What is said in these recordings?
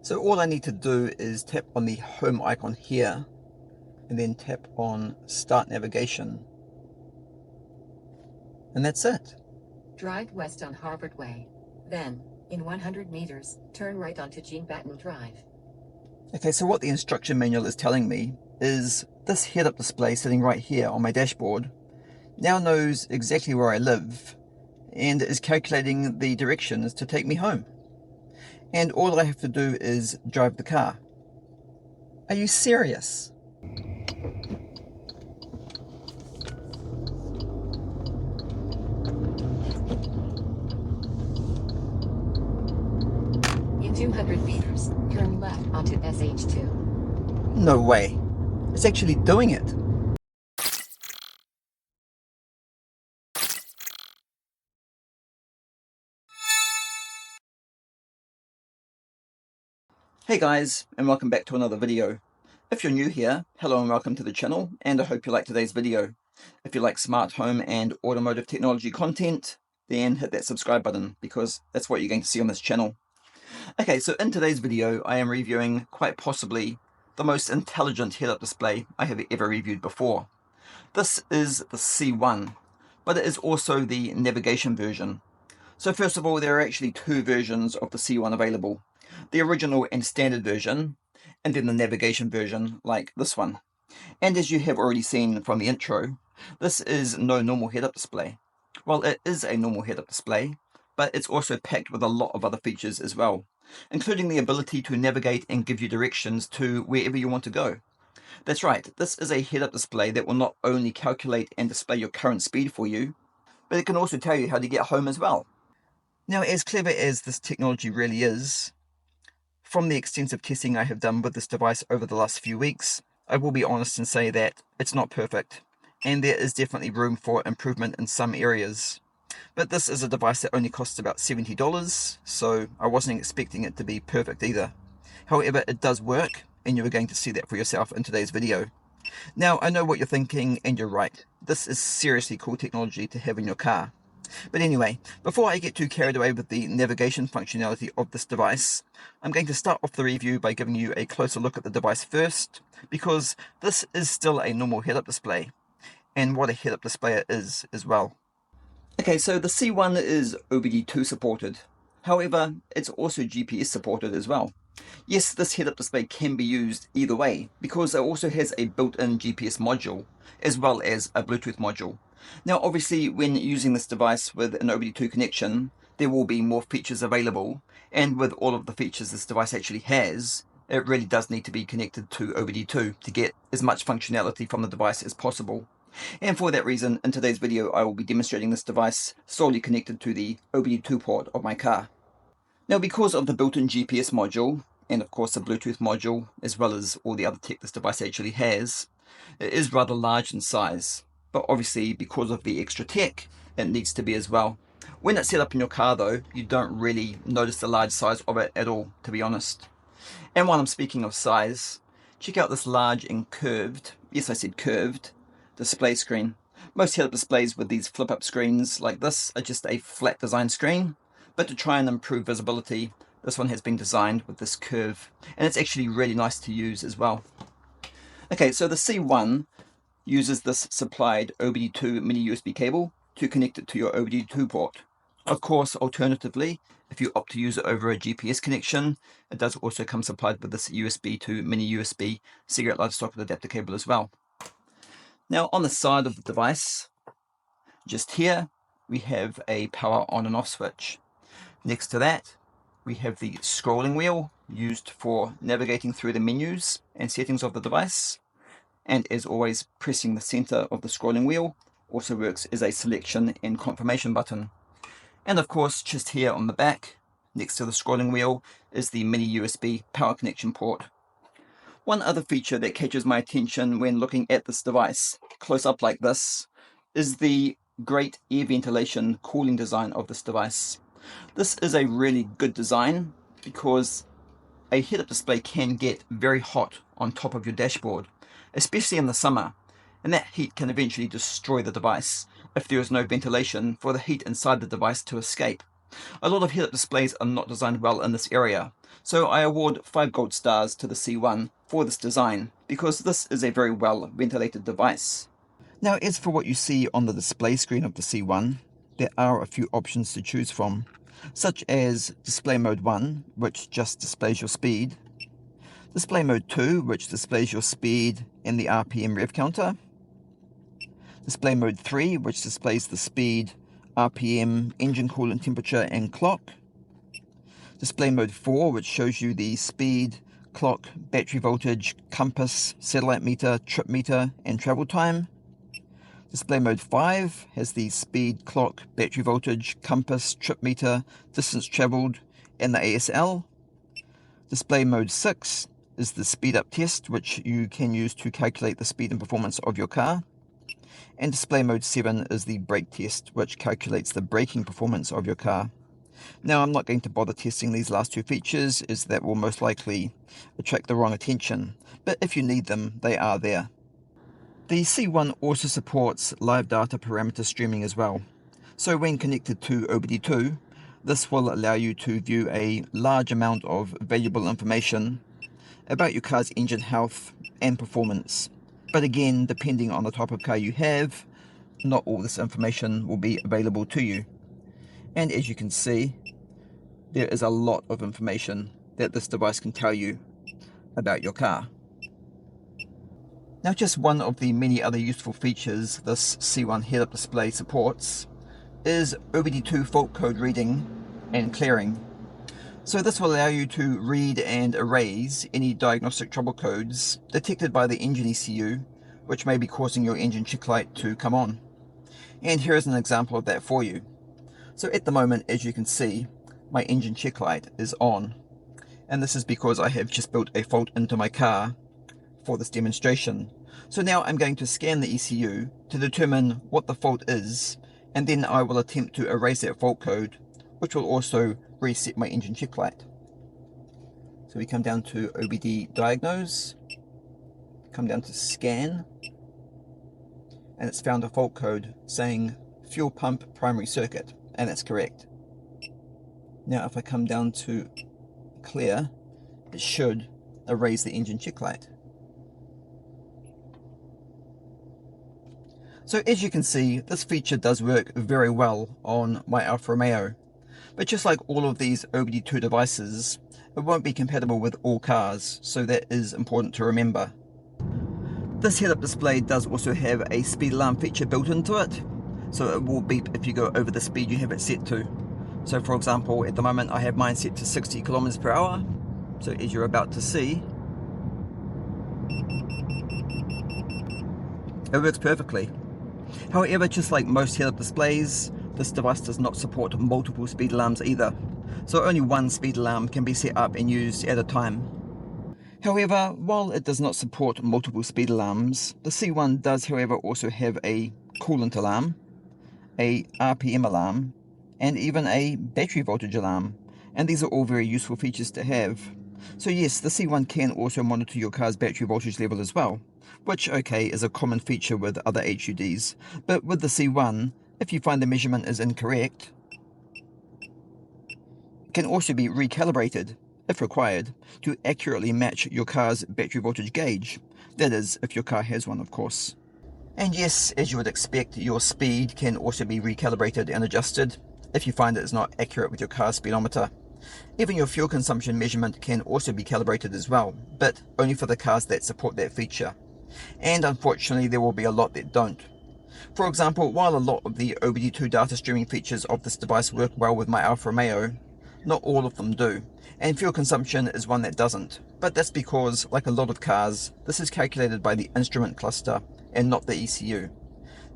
So all I need to do is tap on the home icon here and then tap on start navigation. And that's it. Drive west on Harvard Way. Then, in 100 meters, turn right onto Jean Batten Drive. Okay, so what the instruction manual is telling me is this head-up display sitting right here on my dashboard now knows exactly where I live and is calculating the directions to take me home. And all I have to do is drive the car. Are you serious? In 200 meters, turn left onto SH2. No way. It's actually doing it. Hey guys, and welcome back to another video. If you're new here, hello and welcome to the channel, and I hope you like today's video. If you like smart home and automotive technology content, then hit that subscribe button, because that's what you're going to see on this channel. Okay, so in today's video, I am reviewing quite possibly the most intelligent head-up display I have ever reviewed before. This is the C1, but it is also the navigation version. So first of all, there are actually two versions of the C1 available. The original and standard version, and then the navigation version like this one. And as you have already seen from the intro, this is no normal head-up display. Well, it is a normal head-up display, but it's also packed with a lot of other features as well, including the ability to navigate and give you directions to wherever you want to go. That's right, this is a head-up display that will not only calculate and display your current speed for you, but it can also tell you how to get home as well. Now, as clever as this technology really is, from the extensive testing I have done with this device over the last few weeks, I will be honest and say that it's not perfect, and there is definitely room for improvement in some areas. But this is a device that only costs about $70, so I wasn't expecting it to be perfect either. However, it does work, and you are going to see that for yourself in today's video. Now, I know what you're thinking, and you're right. This is seriously cool technology to have in your car. But anyway, before I get too carried away with the navigation functionality of this device, I'm going to start off the review by giving you a closer look at the device first, because this is still a normal head-up display, and what a head-up display it is as well. Okay, so the C1 is OBD2 supported. However, it's also GPS supported as well. Yes, this head-up display can be used either way, because it also has a built-in GPS module, as well as a Bluetooth module. Now, obviously, when using this device with an OBD2 connection, there will be more features available, and with all of the features this device actually has, it really does need to be connected to OBD2 to get as much functionality from the device as possible. And for that reason, in today's video, I will be demonstrating this device solely connected to the OBD2 port of my car. Now, because of the built-in GPS module, and of course the Bluetooth module, as well as all the other tech this device actually has, it is rather large in size. But obviously, because of the extra tech, it needs to be as well. When it's set up in your car though, you don't really notice the large size of it at all, to be honest. And while I'm speaking of size, check out this large and curved, yes I said curved, display screen. Most head-up displays with these flip-up screens like this are just a flat design screen, but to try and improve visibility, this one has been designed with this curve, and it's actually really nice to use as well. Okay, so the C1 uses this supplied OBD2 mini USB cable to connect it to your OBD2 port. Of course, alternatively, if you opt to use it over a GPS connection, it does also come supplied with this USB to mini USB cigarette lighter socket adapter cable as well. Now, on the side of the device, just here, we have a power on and off switch. Next to that, we have the scrolling wheel used for navigating through the menus and settings of the device. And as always, pressing the center of the scrolling wheel also works as a selection and confirmation button. And of course, just here on the back, next to the scrolling wheel, is the mini USB power connection port. One other feature that catches my attention when looking at this device close up like this is the great air ventilation cooling design of this device. This is a really good design because a head-up display can get very hot on top of your dashboard, especially in the summer, and that heat can eventually destroy the device if there is no ventilation for the heat inside the device to escape. A lot of head-up displays are not designed well in this area, so I award 5 gold stars to the C1 for this design, because this is a very well ventilated device. Now, as for what you see on the display screen of the C1, there are a few options to choose from, such as Display Mode 1, which just displays your speed, Display Mode 2, which displays your speed and the RPM rev counter, Display Mode 3, which displays the speed, RPM, engine coolant temperature and clock, Display Mode 4, which shows you the speed, clock, battery voltage, compass, satellite meter, trip meter and travel time. Display Mode 5 has the speed, clock, battery voltage, compass, trip meter, distance traveled and the ASL. Display Mode 6 is the speed up test, which you can use to calculate the speed and performance of your car. And Display Mode 7 is the brake test, which calculates the braking performance of your car. Now, I'm not going to bother testing these last two features, as that will most likely attract the wrong attention, but if you need them, they are there. The C1 also supports live data parameter streaming as well. So when connected to OBD2, this will allow you to view a large amount of valuable information about your car's engine health and performance. But again, depending on the type of car you have, not all this information will be available to you. And as you can see, there is a lot of information that this device can tell you about your car. Now, just one of the many other useful features this C1 head-up display supports is OBD2 fault code reading and clearing. So this will allow you to read and erase any diagnostic trouble codes detected by the engine ECU, which may be causing your engine check light to come on. And here is an example of that for you. So at the moment, as you can see, my engine check light is on. And this is because I have just built a fault into my car for this demonstration. So now I'm going to scan the ECU to determine what the fault is, and then I will attempt to erase that fault code, which will also reset my engine check light. So we come down to OBD Diagnose, come down to Scan, and it's found a fault code saying fuel pump primary circuit, and that's correct. Now if I come down to Clear, it should erase the engine check light. So as you can see, this feature does work very well on my Alfa Romeo. But just like all of these OBD2 devices, it won't be compatible with all cars, so that is important to remember. This head-up display does also have a speed alarm feature built into it, so it will beep if you go over the speed you have it set to. So for example, at the moment I have mine set to 60 kilometers per hour, so as you're about to see, it works perfectly. However, just like most head-up displays, this device does not support multiple speed alarms either, so only one speed alarm can be set up and used at a time. However, while it does not support multiple speed alarms, the C1 does however also have a coolant alarm, a RPM alarm, and even a battery voltage alarm, and these are all very useful features to have. So yes, the C1 can also monitor your car's battery voltage level as well, which, okay, is a common feature with other HUDs, but with the C1, if you find the measurement is incorrect, it can also be recalibrated, if required, to accurately match your car's battery voltage gauge. That is, if your car has one, of course. And yes, as you would expect, your speed can also be recalibrated and adjusted if you find it is not accurate with your car's speedometer. Even your fuel consumption measurement can also be calibrated as well, but only for the cars that support that feature. And unfortunately, there will be a lot that don't. For example, while a lot of the OBD2 data streaming features of this device work well with my Alfa Romeo, not all of them do, and fuel consumption is one that doesn't. But that's because, like a lot of cars, this is calculated by the instrument cluster and not the ECU.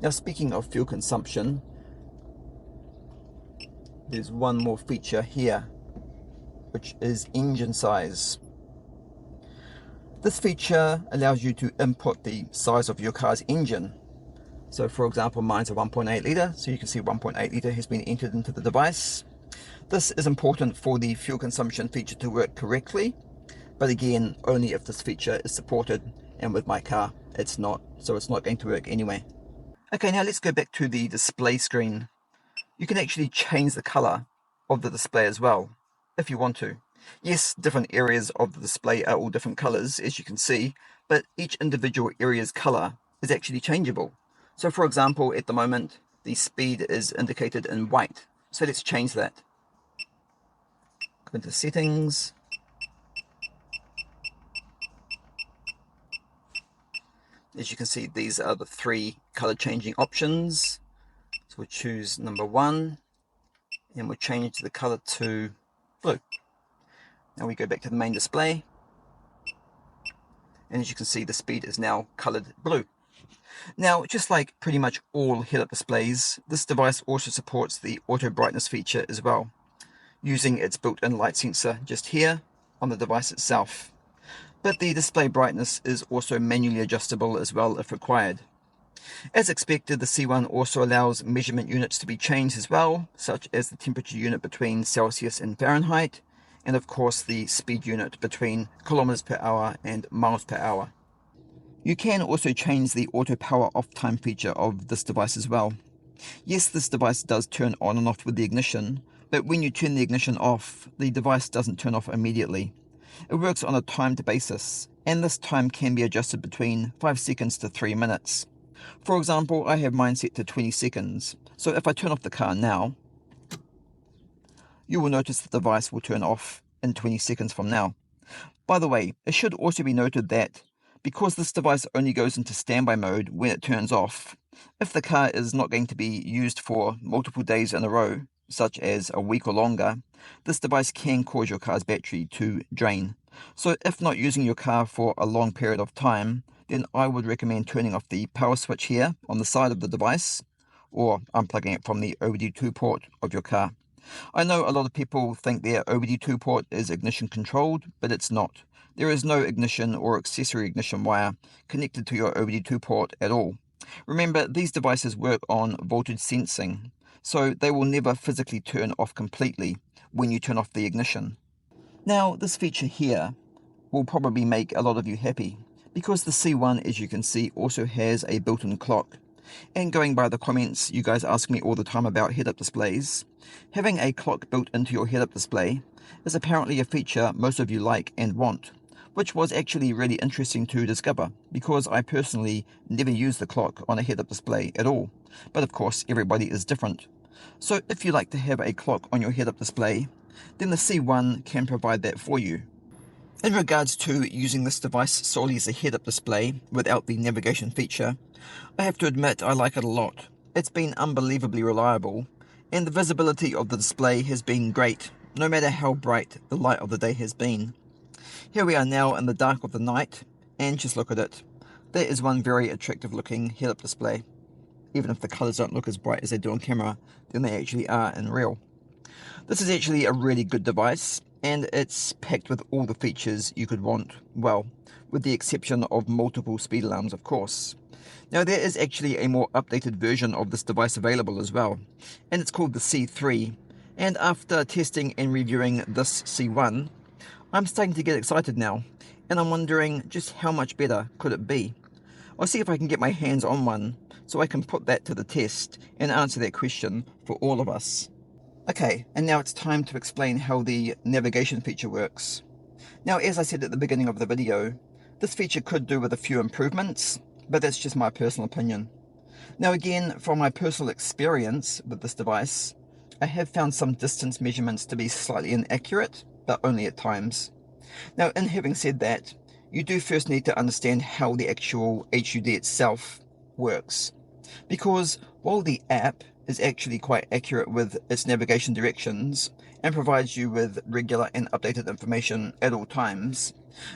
Now, speaking of fuel consumption, there's one more feature here, which is engine size. This feature allows you to input the size of your car's engine. So for example, mine's a 1.8 litre, so you can see 1.8 litre has been entered into the device. This is important for the fuel consumption feature to work correctly, but again, only if this feature is supported, and with my car, it's not, so it's not going to work anyway. Okay, now let's go back to the display screen. You can actually change the color of the display as well, if you want to. Yes, different areas of the display are all different colors, as you can see, but each individual area's color is actually changeable. So for example, at the moment, the speed is indicated in white. So let's change that. Go into settings. As you can see, these are the 3 color changing options. So we'll choose number 1 and we'll change the color to blue. Now we go back to the main display, and as you can see, the speed is now colored blue. Now, just like pretty much all head-up displays, this device also supports the auto brightness feature as well, using its built-in light sensor just here on the device itself. But the display brightness is also manually adjustable as well if required. As expected, the C1 also allows measurement units to be changed as well, such as the temperature unit between Celsius and Fahrenheit, and of course the speed unit between kilometers per hour and miles per hour. You can also change the auto power off time feature of this device as well. Yes, this device does turn on and off with the ignition, but when you turn the ignition off, the device doesn't turn off immediately. It works on a timed basis, and this time can be adjusted between 5 seconds to 3 minutes. For example, I have mine set to 20 seconds, so if I turn off the car now, you will notice the device will turn off in 20 seconds from now. By the way, it should also be noted that because this device only goes into standby mode when it turns off, if the car is not going to be used for multiple days in a row, such as a week or longer, this device can cause your car's battery to drain. So if not using your car for a long period of time, then I would recommend turning off the power switch here on the side of the device, or unplugging it from the OBD2 port of your car. I know a lot of people think their OBD2 port is ignition controlled, but it's not. There is no ignition or accessory ignition wire connected to your OBD2 port at all. Remember, these devices work on voltage sensing, so they will never physically turn off completely when you turn off the ignition. Now, this feature here will probably make a lot of you happy, because the C1, as you can see, also has a built-in clock. And going by the comments you guys ask me all the time about head-up displays, having a clock built into your head-up display is apparently a feature most of you like and want, which was actually really interesting to discover, because I personally never use the clock on a head-up display at all. But of course, everybody is different. So if you like to have a clock on your head-up display, then the C1 can provide that for you. In regards to using this device solely as a head-up display without the navigation feature, I have to admit I like it a lot. It's been unbelievably reliable, and the visibility of the display has been great, no matter how bright the light of the day has been. Here we are now in the dark of the night, and just look at it. That is one very attractive looking head-up display. Even if the colours don't look as bright as they do on camera, then they actually are in real. This is actually a really good device, and it's packed with all the features you could want, well, with the exception of multiple speed alarms, of course. Now, there is actually a more updated version of this device available as well, and it's called the C3, and after testing and reviewing this C1, I'm starting to get excited now, and I'm wondering just how much better could it be. I'll see if I can get my hands on one, so I can put that to the test and answer that question for all of us. Okay, and now it's time to explain how the navigation feature works. Now, as I said at the beginning of the video, this feature could do with a few improvements, but that's just my personal opinion. Now again, from my personal experience with this device, I have found some distance measurements to be slightly inaccurate, but only at times. Now, in having said that, you do first need to understand how the actual HUD itself works. Because while the app is actually quite accurate with its navigation directions and provides you with regular and updated information at all times,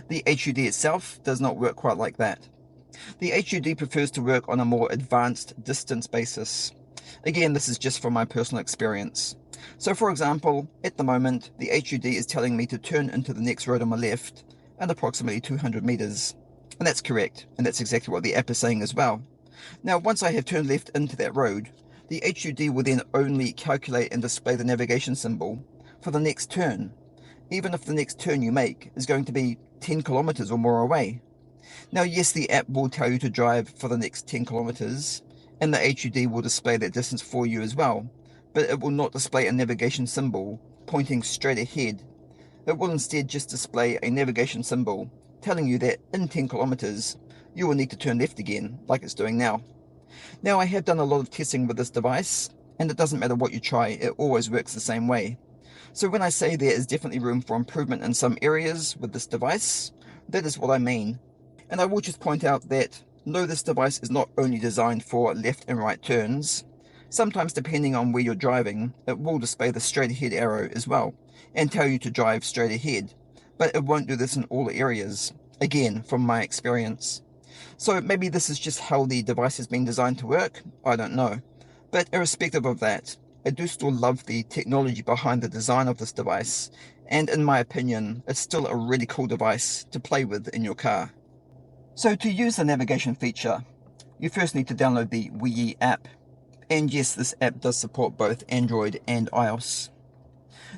the HUD itself does not work quite like that. The HUD prefers to work on a more advanced distance basis. Again, this is just from my personal experience. So for example, at the moment, the HUD is telling me to turn into the next road on my left at approximately 200 meters. And that's correct, and that's exactly what the app is saying as well. Now, once I have turned left into that road, the HUD will then only calculate and display the navigation symbol for the next turn, even if the next turn you make is going to be 10 kilometers or more away. Now, yes, the app will tell you to drive for the next 10 kilometers, and the HUD will display that distance for you as well, but it will not display a navigation symbol pointing straight ahead. It will instead just display a navigation symbol telling you that in 10 kilometers you will need to turn left again, like it's doing now. Now, I have done a lot of testing with this device, and it doesn't matter what you try, it always works the same way. So when I say there is definitely room for improvement in some areas with this device, that is what I mean. And I will just point out that no, this device is not only designed for left and right turns. Sometimes, depending on where you're driving, it will display the straight ahead arrow as well and tell you to drive straight ahead, but it won't do this in all areas, again from my experience. So maybe this is just how the device has been designed to work, I don't know. But irrespective of that, I do still love the technology behind the design of this device, and in my opinion, it's still a really cool device to play with in your car. So to use the navigation feature, you first need to download the Wii app, and yes, this app does support both Android and iOS.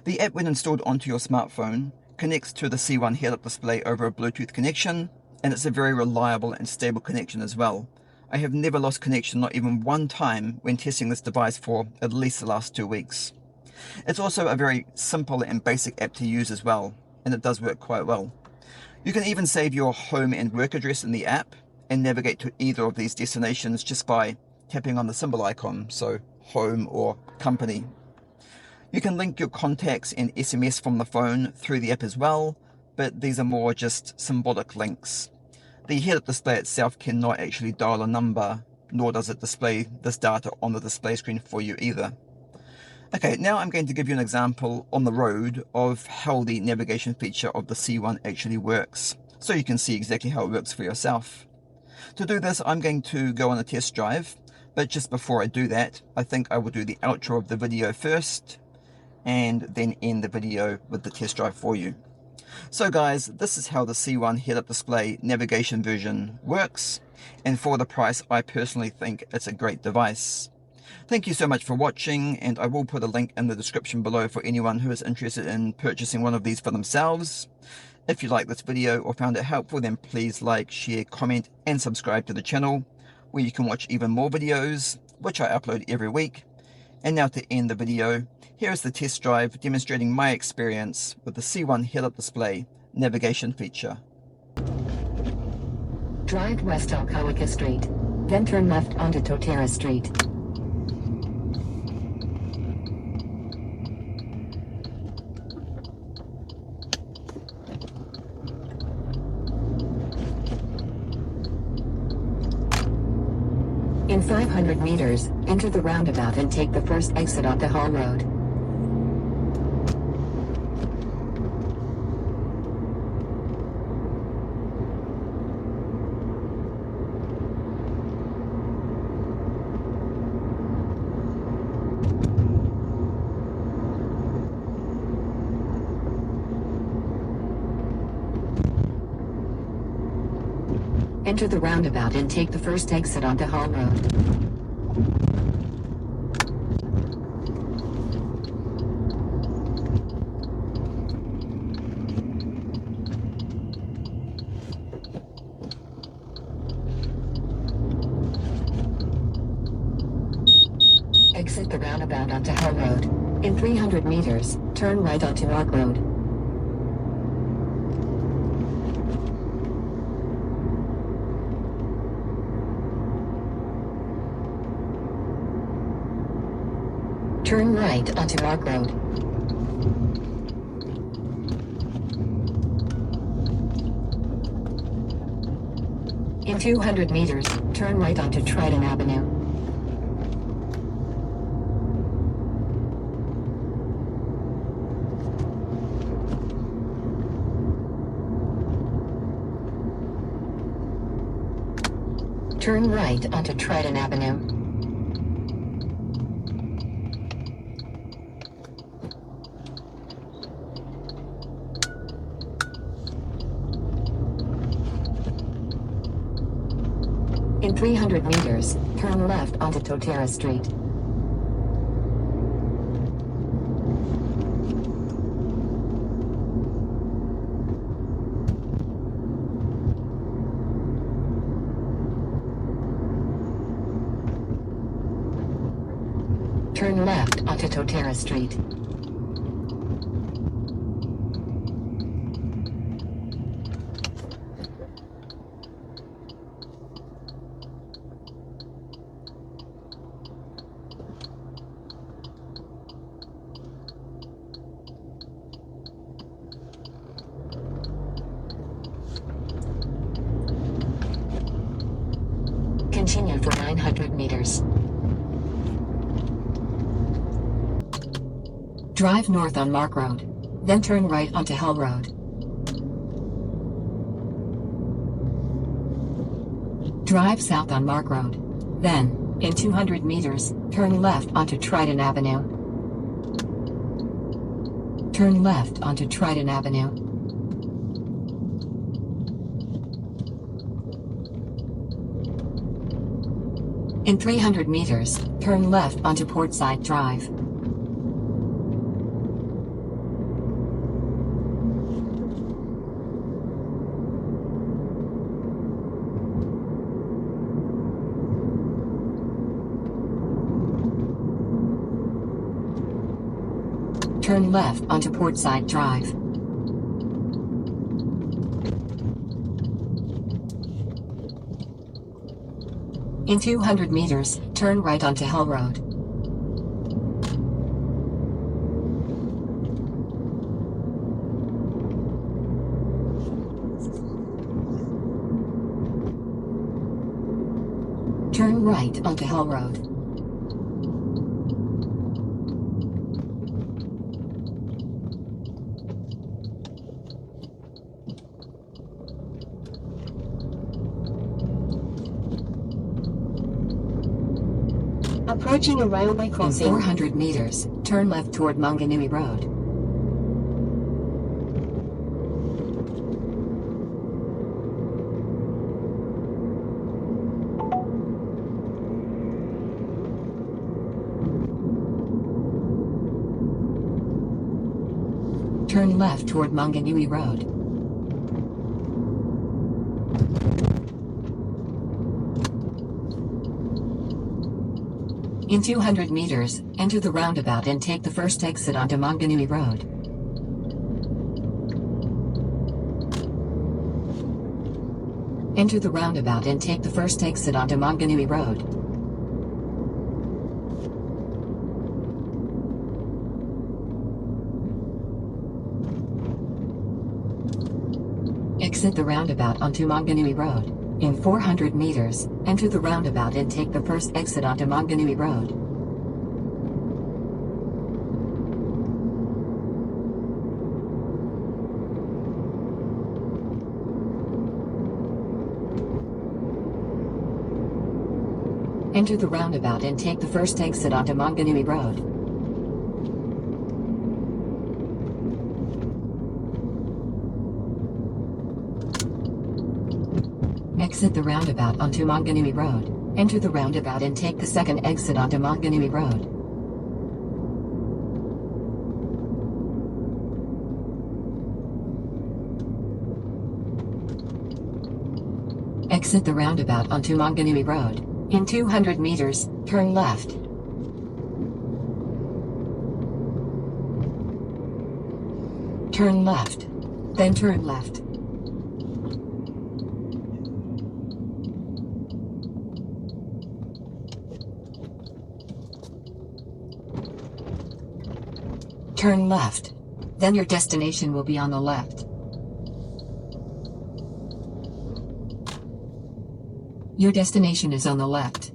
The app, when installed onto your smartphone, connects to the C1 Head Up Display over a Bluetooth connection, and it's a very reliable and stable connection as well. I have never lost connection, not even one time, when testing this device for at least the last 2 weeks. It's also a very simple and basic app to use as well, and it does work quite well. You can even save your home and work address in the app and navigate to either of these destinations just by tapping on the symbol icon, so home or company. You can link your contacts and SMS from the phone through the app as well, but these are more just symbolic links. The head-up display itself cannot actually dial a number, nor does it display this data on the display screen for you either. Okay, now I'm going to give you an example on the road of how the navigation feature of the C1 actually works, so you can see exactly how it works for yourself. To do this, I'm going to go on a test drive, but just before I do that, I think I will do the outro of the video first, and then end the video with the test drive for you. So guys, this is how the C1 Head-Up Display navigation version works, and for the price, I personally think it's a great device. Thank you so much for watching, and I will put a link in the description below for anyone who is interested in purchasing one of these for themselves. If you liked this video or found it helpful, then please like, share, comment, and subscribe to the channel, where you can watch even more videos, which I upload every week. And now to end the video, here is the test drive demonstrating my experience with the C1 Head-Up Display navigation feature. Drive west Alcoa Street, then turn left onto Totera Street. In 500 meters, enter the roundabout and take the first exit onto Hall Road. Enter the roundabout and take the first exit onto Hall Road. Exit the roundabout onto Hall Road. In 300 meters, turn right onto Arc Road. Turn right onto Arc Road. In 200 meters, turn right onto Trident Avenue. Turn right onto Trident Avenue. In 300 meters, turn left onto Totera Street. Turn left onto Totera Street. Continue for 900 meters. Drive north on Mark Road, then turn right onto Hell Road. Drive south on Mark Road. Then, in 200 meters, turn left onto Trident Avenue. Turn left onto Trident Avenue. In 300 meters, turn left onto Portside Drive. Turn left onto Portside Drive. In 200 meters, turn right onto Hell Road. Turn right onto Hell Road. Approaching a railway crossing. In 400 meters, turn left toward Manganui Road. Turn left toward Manganui Road. In 200 meters, enter the roundabout and take the first exit onto Manganui Road. Enter the roundabout and take the first exit onto Manganui Road. Exit the roundabout onto Manganui Road. In 400 meters, enter the roundabout and take the first exit onto Manganui Road. Enter the roundabout and take the first exit onto Manganui Road. Exit the roundabout onto Manganui Road. Enter the roundabout and take the second exit onto Manganui Road. Exit the roundabout onto Manganui Road. In 200 meters, turn left. Turn left. Then turn left. Turn left. Then your destination will be on the left. Your destination is on the left.